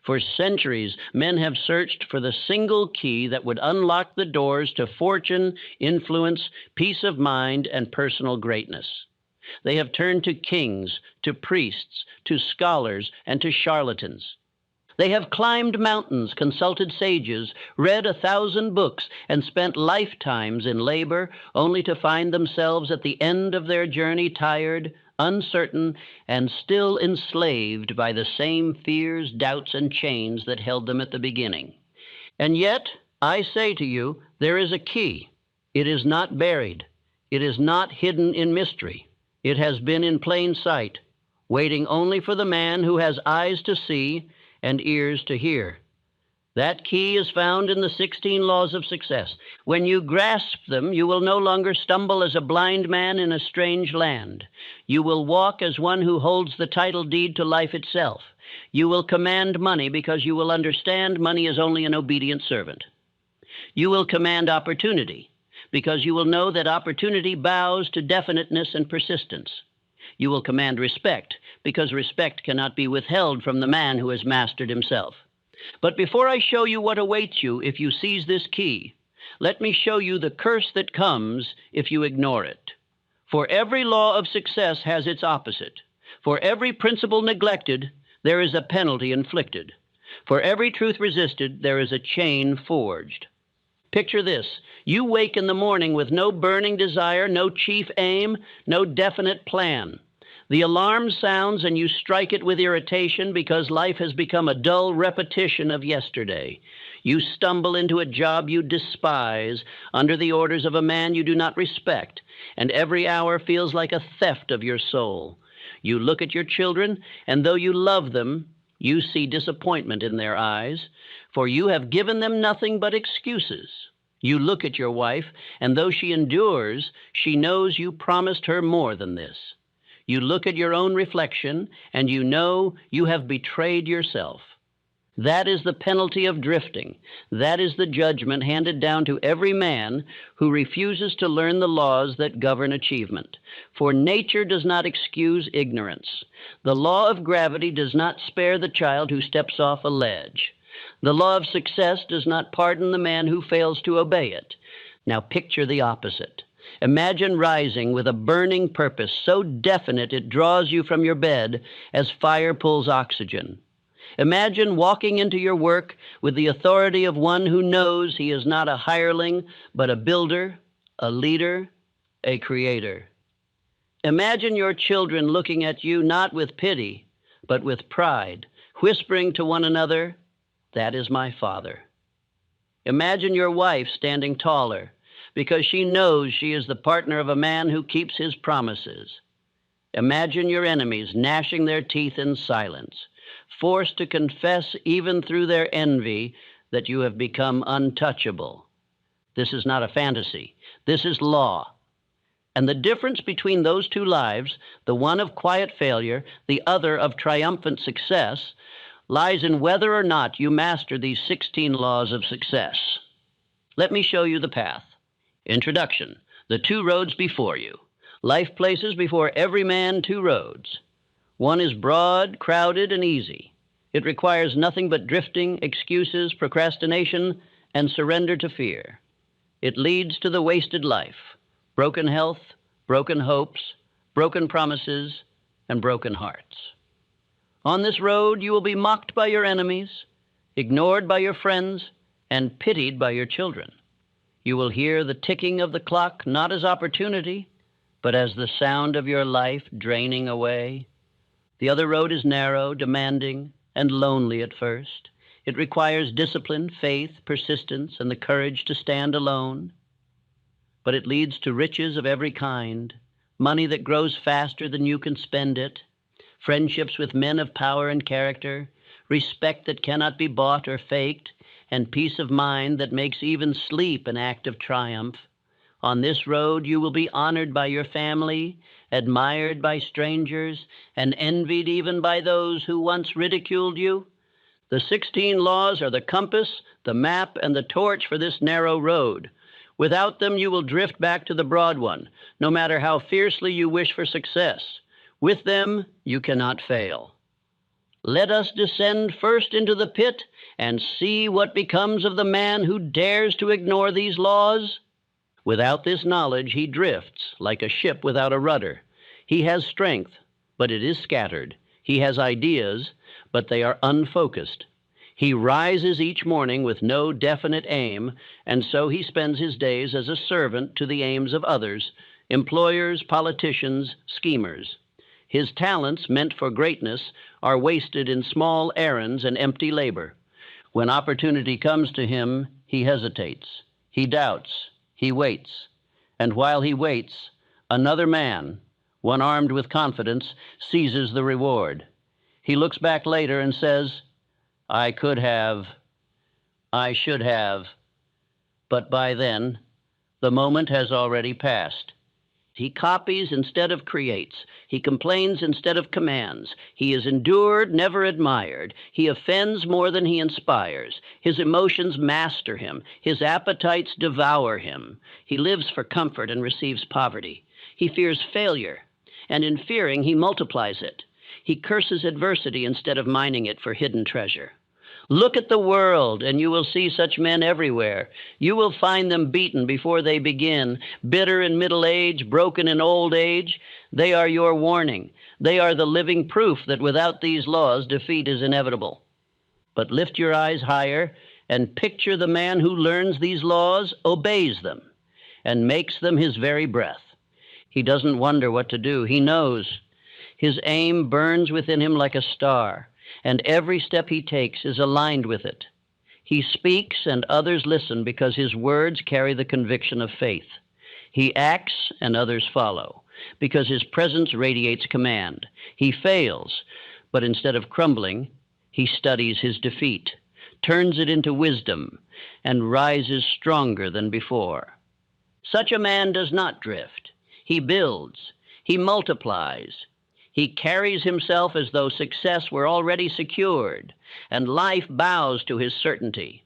For centuries, men have searched for the single key that would unlock the doors to fortune, influence, peace of mind, and personal greatness. They have turned to kings, to priests, to scholars, and to charlatans. They have climbed mountains, consulted sages, read 1,000 books, and spent lifetimes in labor, only to find themselves at the end of their journey tired, uncertain, and still enslaved by the same fears, doubts, and chains that held them at the beginning. And yet, I say to you, there is a key. It is not buried. It is not hidden in mystery. It has been in plain sight, waiting only for the man who has eyes to see and ears to hear. That key is found in the 16 laws of success. When you grasp them, you will no longer stumble as a blind man in a strange land. You will walk as one who holds the title deed to life itself. You will command money because you will understand money is only an obedient servant. You will command opportunity because you will know that opportunity bows to definiteness and persistence. You will command respect because respect cannot be withheld from the man who has mastered himself. But before I show you what awaits you if you seize this key, let me show you the curse that comes if you ignore it. For every law of success has its opposite. For every principle neglected, there is a penalty inflicted. For every truth resisted, there is a chain forged. Picture this. You wake in the morning with no burning desire, no chief aim, no definite plan. The alarm sounds and you strike it with irritation because life has become a dull repetition of yesterday. You stumble into a job you despise under the orders of a man you do not respect, and every hour feels like a theft of your soul. You look at your children, and though you love them, you see disappointment in their eyes, for you have given them nothing but excuses. You look at your wife, and though she endures, she knows you promised her more than this. You look at your own reflection, and you know you have betrayed yourself. That is the penalty of drifting. That is the judgment handed down to every man who refuses to learn the laws that govern achievement. For nature does not excuse ignorance. The law of gravity does not spare the child who steps off a ledge. The law of success does not pardon the man who fails to obey it. Now picture the opposite. Imagine rising with a burning purpose so definite it draws you from your bed as fire pulls oxygen. Imagine walking into your work with the authority of one who knows he is not a hireling, but a builder, a leader, a creator. Imagine your children looking at you not with pity, but with pride, whispering to one another, "That is my father." Imagine your wife standing taller, because she knows she is the partner of a man who keeps his promises. Imagine your enemies gnashing their teeth in silence, forced to confess even through their envy that you have become untouchable. This is not a fantasy. This is law. And the difference between those two lives, the one of quiet failure, the other of triumphant success, lies in whether or not you master these 16 laws of success. Let me show you the path. Introduction. The two roads before you. Life places before every man two roads. One is broad, crowded, and easy. It requires nothing but drifting, excuses, procrastination, and surrender to fear. It leads to the wasted life, broken health, broken hopes, broken promises, and broken hearts. On this road, you will be mocked by your enemies, ignored by your friends, and pitied by your children. You will hear the ticking of the clock not as opportunity, but as the sound of your life draining away. The other road is narrow, demanding, and lonely at first. It requires discipline, faith, persistence, and the courage to stand alone. But it leads to riches of every kind, money that grows faster than you can spend it, friendships with men of power and character, respect that cannot be bought or faked, and peace of mind that makes even sleep an act of triumph. On this road, you will be honored by your family, admired by strangers, and envied even by those who once ridiculed you. The 16 laws are the compass, the map, and the torch for this narrow road. Without them, you will drift back to the broad one, no matter how fiercely you wish for success. With them, you cannot fail. Let us descend first into the pit and see what becomes of the man who dares to ignore these laws. Without this knowledge, he drifts like a ship without a rudder. He has strength, but it is scattered. He has ideas, but they are unfocused. He rises each morning with no definite aim, and so he spends his days as a servant to the aims of others, employers, politicians, schemers. His talents, meant for greatness, are wasted in small errands and empty labor. When opportunity comes to him, he hesitates, he doubts, he waits. And while he waits, another man, one armed with confidence, seizes the reward. He looks back later and says, I could have, I should have, but by then, the moment has already passed. He copies instead of creates. He complains instead of commands. He is endured, never admired. He offends more than he inspires. His emotions master him. His appetites devour him. He lives for comfort and receives poverty. He fears failure, and in fearing, he multiplies it. He curses adversity instead of mining it for hidden treasure. Look at the world, and you will see such men everywhere. You will find them beaten before they begin, bitter in middle age, broken in old age. They are your warning. They are the living proof that without these laws, defeat is inevitable. But lift your eyes higher and picture the man who learns these laws, obeys them, and makes them his very breath. He doesn't wonder what to do. He knows. His aim burns within him like a star, and every step he takes is aligned with it. He speaks and others listen because his words carry the conviction of faith. He acts and others follow because his presence radiates command. He fails, but instead of crumbling, he studies his defeat, turns it into wisdom, and rises stronger than before. Such a man does not drift. He builds. He multiplies. He carries himself as though success were already secured, and life bows to his certainty.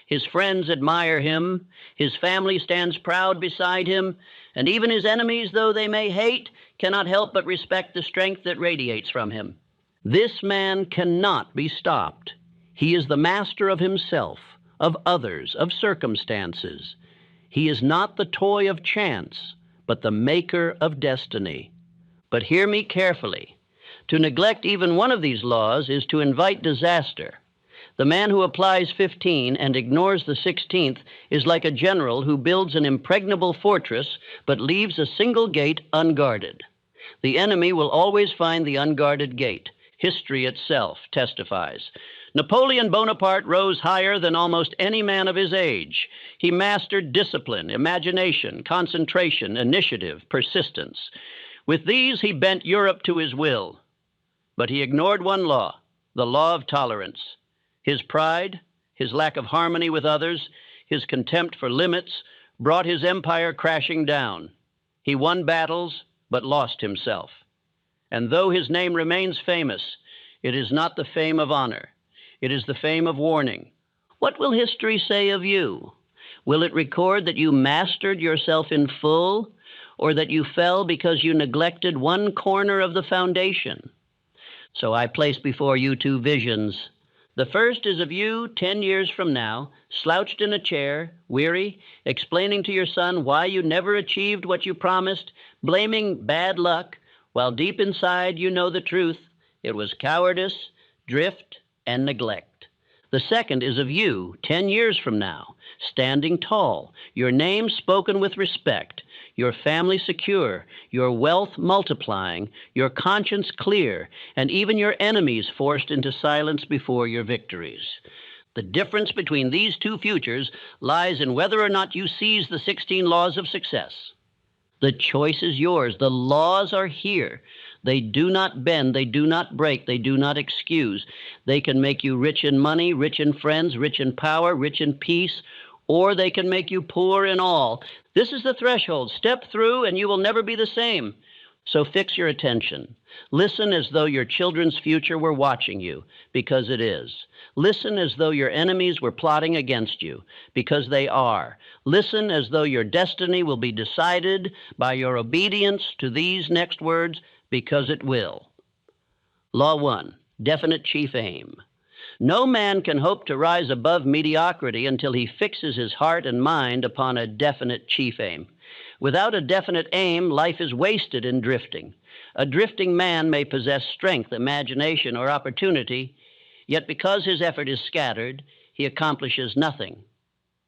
His friends admire him, his family stands proud beside him, and even his enemies, though they may hate, cannot help but respect the strength that radiates from him. This man cannot be stopped. He is the master of himself, of others, of circumstances. He is not the toy of chance, but the maker of destiny. But hear me carefully. To neglect even one of these laws is to invite disaster. The man who applies 15 and ignores the 16th is like a general who builds an impregnable fortress but leaves a single gate unguarded. The enemy will always find the unguarded gate. History itself testifies. Napoleon Bonaparte rose higher than almost any man of his age. He mastered discipline, imagination, concentration, initiative, persistence. With these, he bent Europe to his will. But he ignored one law, the law of tolerance. His pride, his lack of harmony with others, his contempt for limits brought his empire crashing down. He won battles, but lost himself. And though his name remains famous, it is not the fame of honor. It is the fame of warning. What will history say of you? Will it record that you mastered yourself in full, or that you fell because you neglected one corner of the foundation? So I place before you two visions. The first is of you 10 years from now, slouched in a chair, weary, explaining to your son why you never achieved what you promised, blaming bad luck, while deep inside you know the truth. It was cowardice, drift, and neglect. The second is of you 10 years from now, standing tall, your name spoken with respect, your family secure, your wealth multiplying, your conscience clear, and even your enemies forced into silence before your victories. The difference between these two futures lies in whether or not you seize the 16 laws of success. The choice is yours. The laws are here. They do not bend, they do not break, they do not excuse. They can make you rich in money, rich in friends, rich in power, rich in peace, or they can make you poor in all. This is the threshold. Step through and you will never be the same. So fix your attention. Listen as though your children's future were watching you, because it is. Listen as though your enemies were plotting against you, because they are. Listen as though your destiny will be decided by your obedience to these next words, because it will. Law 1. Definite chief aim. No man can hope to rise above mediocrity until he fixes his heart and mind upon a definite chief aim. Without a definite aim, life is wasted in drifting. A drifting man may possess strength, imagination, or opportunity, yet because his effort is scattered, he accomplishes nothing.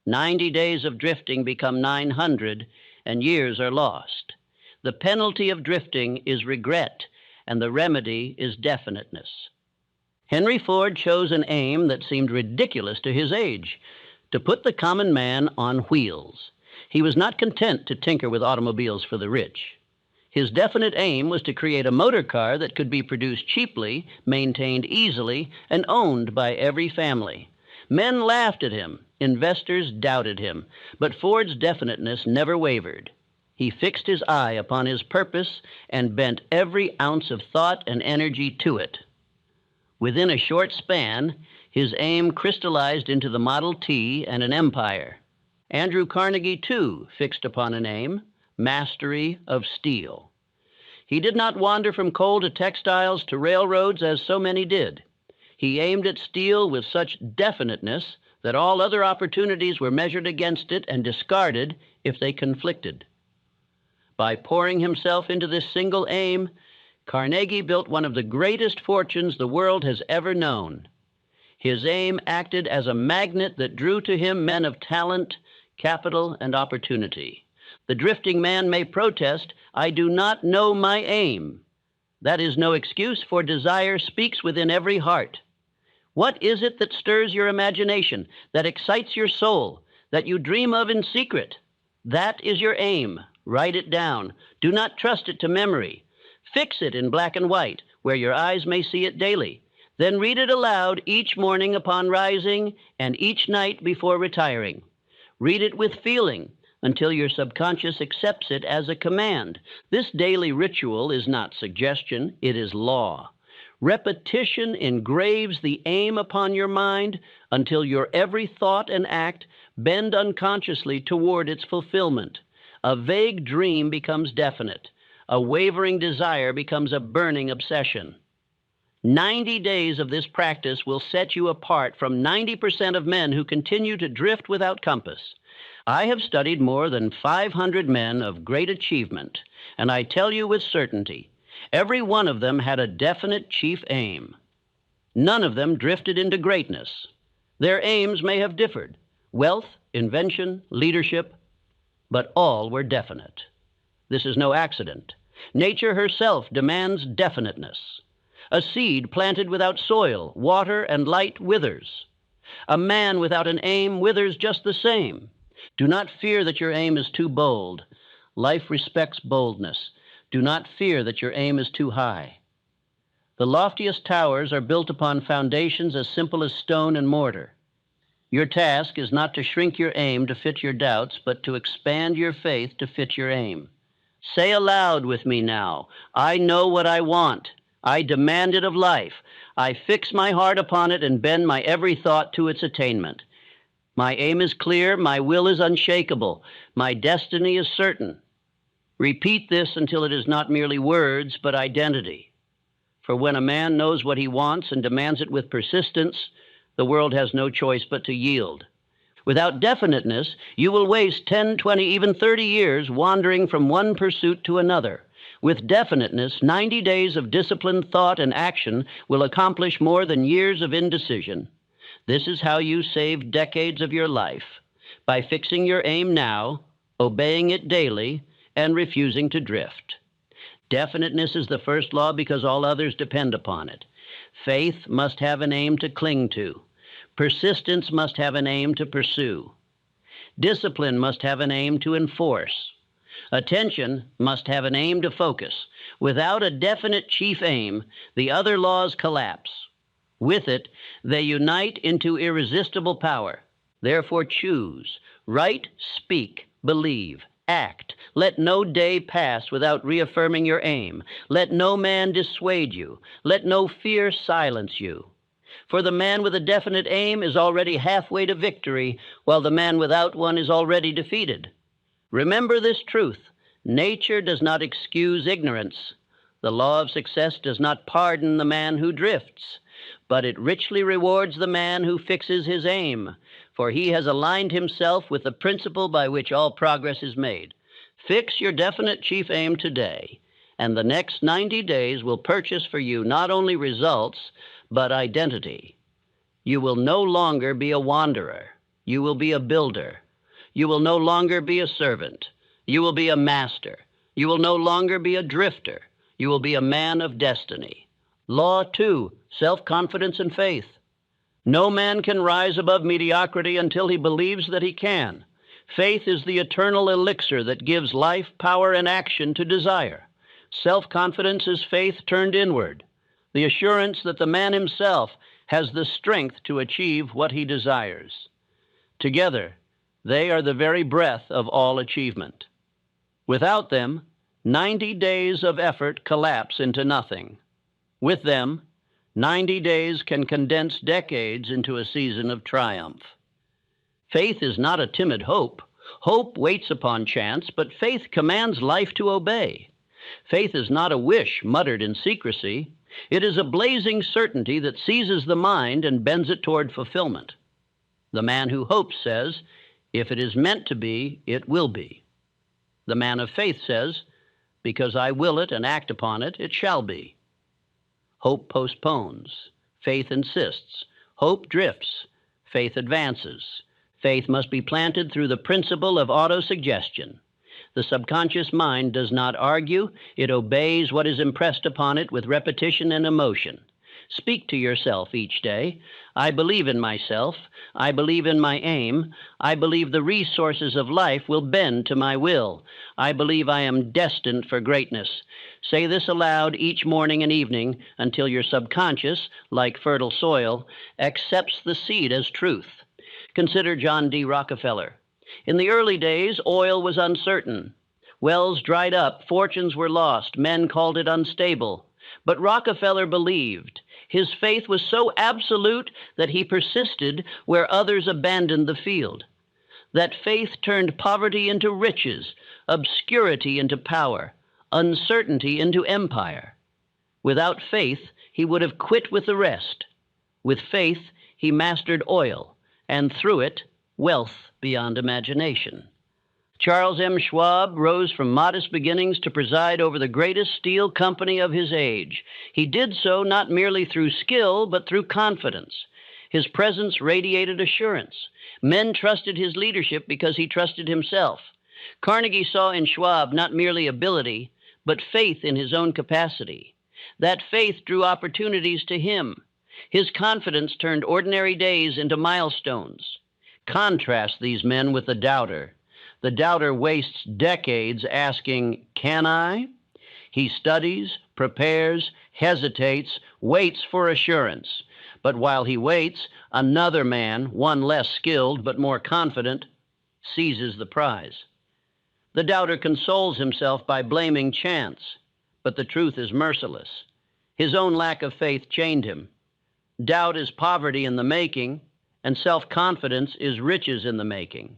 90 days of drifting become 900, and years are lost. The penalty of drifting is regret, and the remedy is definiteness. Henry Ford chose an aim that seemed ridiculous to his age, to put the common man on wheels. He was not content to tinker with automobiles for the rich. His definite aim was to create a motor car that could be produced cheaply, maintained easily, and owned by every family. Men laughed at him, investors doubted him, but Ford's definiteness never wavered. He fixed his eye upon his purpose and bent every ounce of thought and energy to it. Within a short span, his aim crystallized into the Model T and an empire. Andrew Carnegie, too, fixed upon an aim: mastery of steel. He did not wander from coal to textiles to railroads as so many did. He aimed at steel with such definiteness that all other opportunities were measured against it and discarded if they conflicted. By pouring himself into this single aim, Carnegie built one of the greatest fortunes the world has ever known. His aim acted as a magnet that drew to him men of talent, capital, and opportunity. The drifting man may protest, "I do not know my aim." That is no excuse, for desire speaks within every heart. What is it that stirs your imagination, that excites your soul, that you dream of in secret? That is your aim. Write it down. Do not trust it to memory. Fix it in black and white, where your eyes may see it daily. Then read it aloud each morning upon rising and each night before retiring. Read it with feeling until your subconscious accepts it as a command. This daily ritual is not suggestion, it is law. Repetition engraves the aim upon your mind until your every thought and act bend unconsciously toward its fulfillment. A vague dream becomes definite. A wavering desire becomes a burning obsession. 90 days of this practice will set you apart from 90% of men who continue to drift without compass. I have studied more than 500 men of great achievement, and I tell you with certainty, every one of them had a definite chief aim. None of them drifted into greatness. Their aims may have differed: wealth, invention, leadership, but all were definite. This is no accident. Nature herself demands definiteness. A seed planted without soil, water, and light withers. A man without an aim withers just the same. Do not fear that your aim is too bold. Life respects boldness. Do not fear that your aim is too high. The loftiest towers are built upon foundations as simple as stone and mortar. Your task is not to shrink your aim to fit your doubts, but to expand your faith to fit your aim. Say aloud with me now, "I know what I want. I demand it of life. I fix my heart upon it and bend my every thought to its attainment. My aim is clear, my will is unshakable, my destiny is certain." Repeat this until it is not merely words, but identity. For when a man knows what he wants and demands it with persistence, the world has no choice but to yield. Without definiteness, you will waste 10, 20, even 30 years wandering from one pursuit to another. With definiteness, 90 days of disciplined thought and action will accomplish more than years of indecision. This is how you save decades of your life, by fixing your aim now, obeying it daily, and refusing to drift. Definiteness is the first law because all others depend upon it. Faith must have an aim to cling to. Persistence must have an aim to pursue. Discipline must have an aim to enforce. Attention must have an aim to focus. Without a definite chief aim, the other laws collapse. With it, they unite into irresistible power. Therefore choose. Write, speak, believe, act. Let no day pass without reaffirming your aim. Let no man dissuade you. Let no fear silence you. For the man with a definite aim is already halfway to victory, while the man without one is already defeated. Remember this truth: nature does not excuse ignorance. The law of success does not pardon the man who drifts, but it richly rewards the man who fixes his aim, for he has aligned himself with the principle by which all progress is made. Fix your definite chief aim today, and the next 90 days will purchase for you not only results, but identity. You will no longer be a wanderer. You will be a builder. You will no longer be a servant. You will be a master. You will no longer be a drifter. You will be a man of destiny. Law 2, self-confidence and faith. No man can rise above mediocrity until he believes that he can. Faith is the eternal elixir that gives life, power, and action to desire. Self-confidence is faith turned inward, the assurance that the man himself has the strength to achieve what he desires. Together, they are the very breath of all achievement. Without them, 90 days of effort collapse into nothing. With them, 90 days can condense decades into a season of triumph. Faith is not a timid hope. Hope waits upon chance, but faith commands life to obey. Faith is not a wish muttered in secrecy. It is a blazing certainty that seizes the mind and bends it toward fulfillment. The man who hopes says, "If it is meant to be, it will be." The man of faith says, "Because I will it and act upon it, it shall be." Hope postpones. Faith insists. Hope drifts. Faith advances. Faith must be planted through the principle of autosuggestion. The subconscious mind does not argue. It obeys what is impressed upon it with repetition and emotion. Speak to yourself each day. I believe in myself. I believe in my aim. I believe the resources of life will bend to my will. I believe I am destined for greatness. Say this aloud each morning and evening until your subconscious, like fertile soil, accepts the seed as truth. Consider John D. Rockefeller. In the early days, oil was uncertain. Wells dried up, fortunes were lost, men called it unstable. But Rockefeller believed. His faith was so absolute that he persisted where others abandoned the field. That faith turned poverty into riches, obscurity into power, uncertainty into empire. Without faith, he would have quit with the rest. With faith, he mastered oil, and through it, wealth beyond imagination. Charles M. Schwab rose from modest beginnings to preside over the greatest steel company of his age. He did so not merely through skill, but through confidence. His presence radiated assurance. Men trusted his leadership because he trusted himself. Carnegie saw in Schwab not merely ability, but faith in his own capacity. That faith drew opportunities to him. His confidence turned ordinary days into milestones. Contrast these men with the doubter. The doubter wastes decades asking, "Can I?" He studies, prepares, hesitates, waits for assurance. But while he waits, another man, one less skilled but more confident, seizes the prize. The doubter consoles himself by blaming chance, but the truth is merciless. His own lack of faith chained him. Doubt is poverty in the making, and self-confidence is riches in the making.